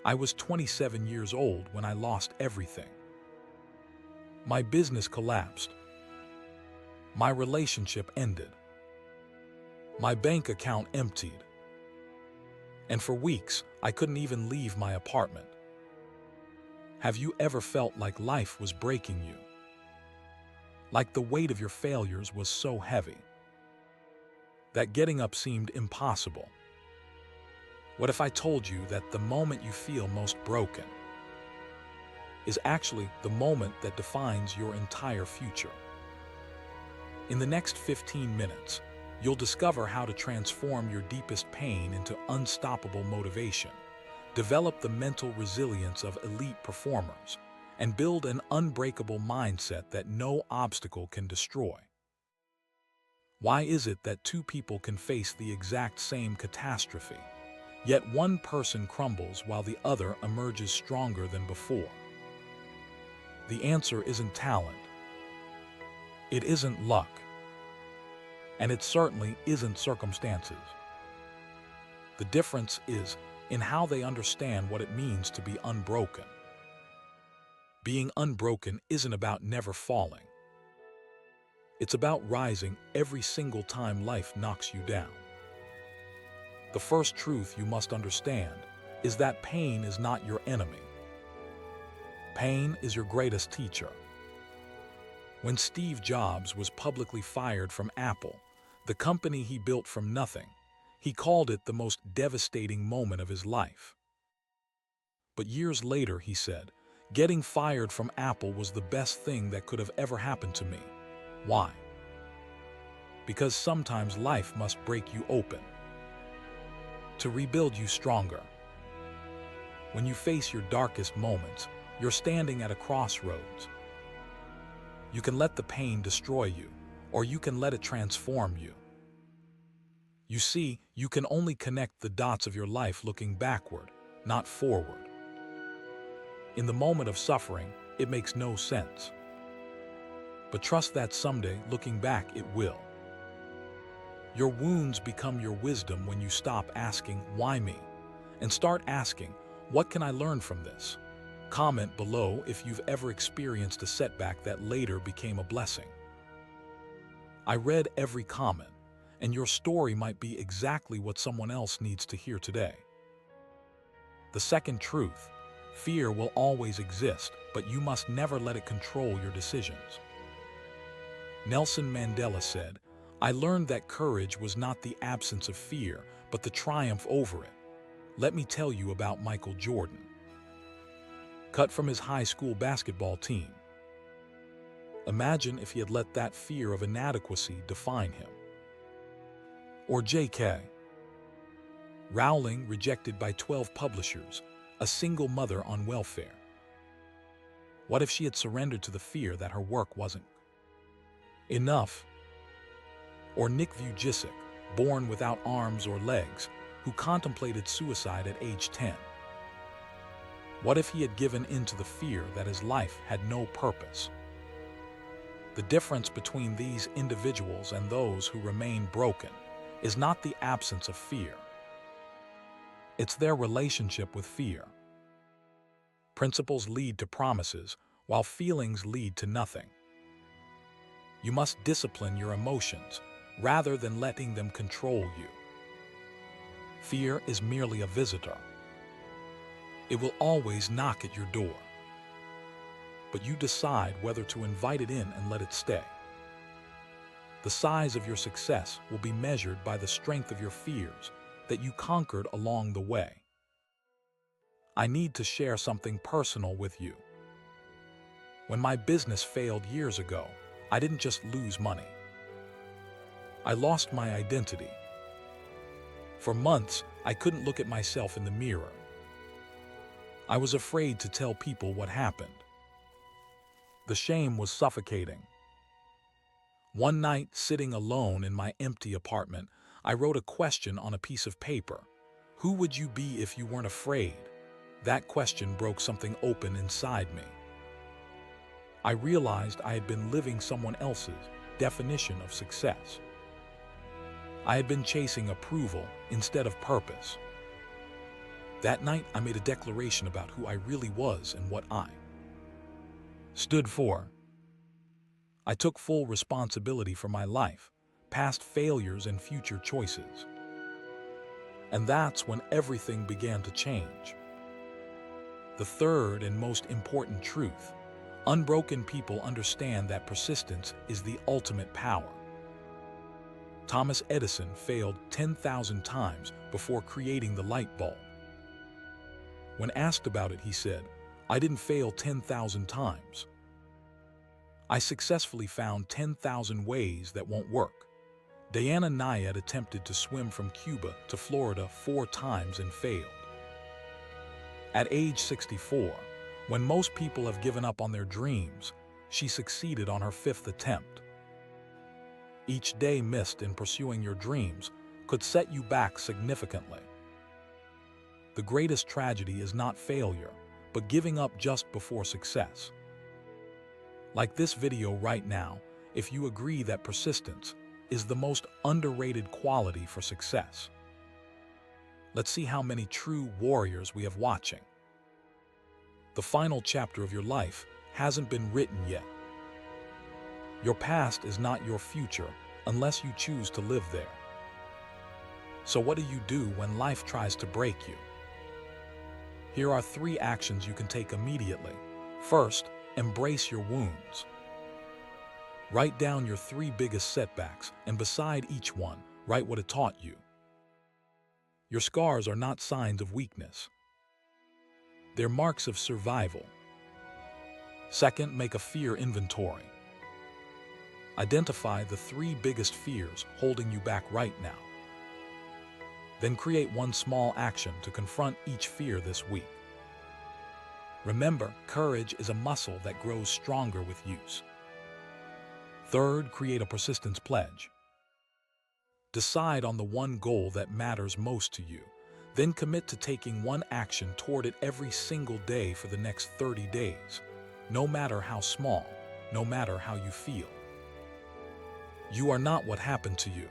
I was 27 years old when I lost everything. My business collapsed. My relationship ended. My bank account emptied. And for weeks, I couldn't even leave my apartment. Have you ever felt like life was breaking you? Like the weight of your failures was so heavy that getting up seemed impossible? What if I told you that the moment you feel most broken is actually the moment that defines your entire future? In the next 15 minutes, you'll discover how to transform your deepest pain into unstoppable motivation, develop the mental resilience of elite performers, and build an unbreakable mindset that no obstacle can destroy. Why is it that two people can face the exact same catastrophe, yet one person crumbles while the other emerges stronger than before? The answer isn't talent. It isn't luck. And it certainly isn't circumstances. The difference is in how they understand what it means to be unbroken. Being unbroken isn't about never falling. It's about rising every single time life knocks you down. The first truth you must understand is that pain is not your enemy. Pain is your greatest teacher. When Steve Jobs was publicly fired from Apple, the company he built from nothing, he called it the most devastating moment of his life. But years later, he said, "Getting fired from Apple was the best thing that could have ever happened to me." Why? Because sometimes life must break you open to rebuild you stronger. When you face your darkest moments, you're standing at a crossroads. You can let the pain destroy you, or you can let it transform you. You see, you can only connect the dots of your life looking backward, not forward. In the moment of suffering, it makes no sense. But trust that someday, looking back, it will. Your wounds become your wisdom when you stop asking, "Why me?" and start asking, "What can I learn from this?" Comment below if you've ever experienced a setback that later became a blessing. I read every comment, and your story might be exactly what someone else needs to hear today. The second truth: fear will always exist, but you must never let it control your decisions. Nelson Mandela said, "I learned that courage was not the absence of fear, but the triumph over it." Let me tell you about Michael Jordan. Cut from his high school basketball team. Imagine if he had let that fear of inadequacy define him. Or J.K. Rowling, rejected by 12 publishers, a single mother on welfare. What if she had surrendered to the fear that her work wasn't enough? Or Nick Vujicic, born without arms or legs, who contemplated suicide at age 10. What if he had given in to the fear that his life had no purpose? The difference between these individuals and those who remain broken is not the absence of fear. It's their relationship with fear. Principles lead to promises, while feelings lead to nothing. You must discipline your emotions rather than letting them control you. Fear is merely a visitor. It will always knock at your door. But you decide whether to invite it in and let it stay. The size of your success will be measured by the strength of your fears that you conquered along the way. I need to share something personal with you. When my business failed years ago, I didn't just lose money. I lost my identity. For months, I couldn't look at myself in the mirror. I was afraid to tell people what happened. The shame was suffocating. One night, sitting alone in my empty apartment, I wrote a question on a piece of paper. Who would you be if you weren't afraid? That question broke something open inside me. I realized I had been living someone else's definition of success. I had been chasing approval instead of purpose. That night, I made a declaration about who I really was and what I stood for. I took full responsibility for my life, past failures and future choices. And that's when everything began to change. The third and most important truth: unbroken people understand that persistence is the ultimate power. Thomas Edison failed 10,000 times before creating the light bulb. When asked about it, he said, "I didn't fail 10,000 times. I successfully found 10,000 ways that won't work." Diana Nyad attempted to swim from Cuba to Florida 4 times and failed. At age 64, when most people have given up on their dreams, she succeeded on her 5th attempt. Each day missed in pursuing your dreams could set you back significantly. The greatest tragedy is not failure, but giving up just before success. Like this video right now, if you agree that persistence is the most underrated quality for success. Let's see how many true warriors we have watching. The final chapter of your life hasn't been written yet. Your past is not your future unless you choose to live there. So what do you do when life tries to break you? Here are 3 actions you can take immediately. First, embrace your wounds. Write down your 3 biggest setbacks, and beside each one, write what it taught you. Your scars are not signs of weakness. They're marks of survival. Second, make a fear inventory. Identify the 3 biggest fears holding you back right now. Then create one small action to confront each fear this week. Remember, courage is a muscle that grows stronger with use. Third, create a persistence pledge. Decide on the one goal that matters most to you. Then commit to taking one action toward it every single day for the next 30 days, no matter how small, no matter how you feel. You are not what happened to you.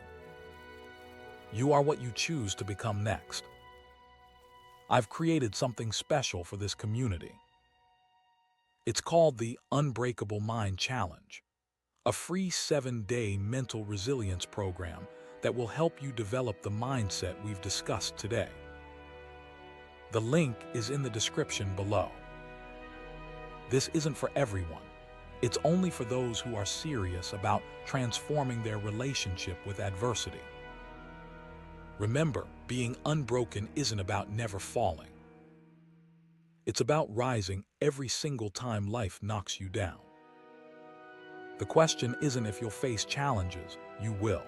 You are what you choose to become next. I've created something special for this community. It's called the Unbreakable Mind Challenge, a free 7-day mental resilience program that will help you develop the mindset we've discussed today. The link is in the description below. This isn't for everyone. It's only for those who are serious about transforming their relationship with adversity. Remember, being unbroken isn't about never falling. It's about rising every single time life knocks you down. The question isn't if you'll face challenges, you will.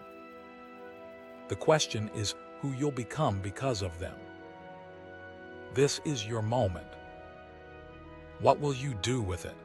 The question is who you'll become because of them. This is your moment. What will you do with it?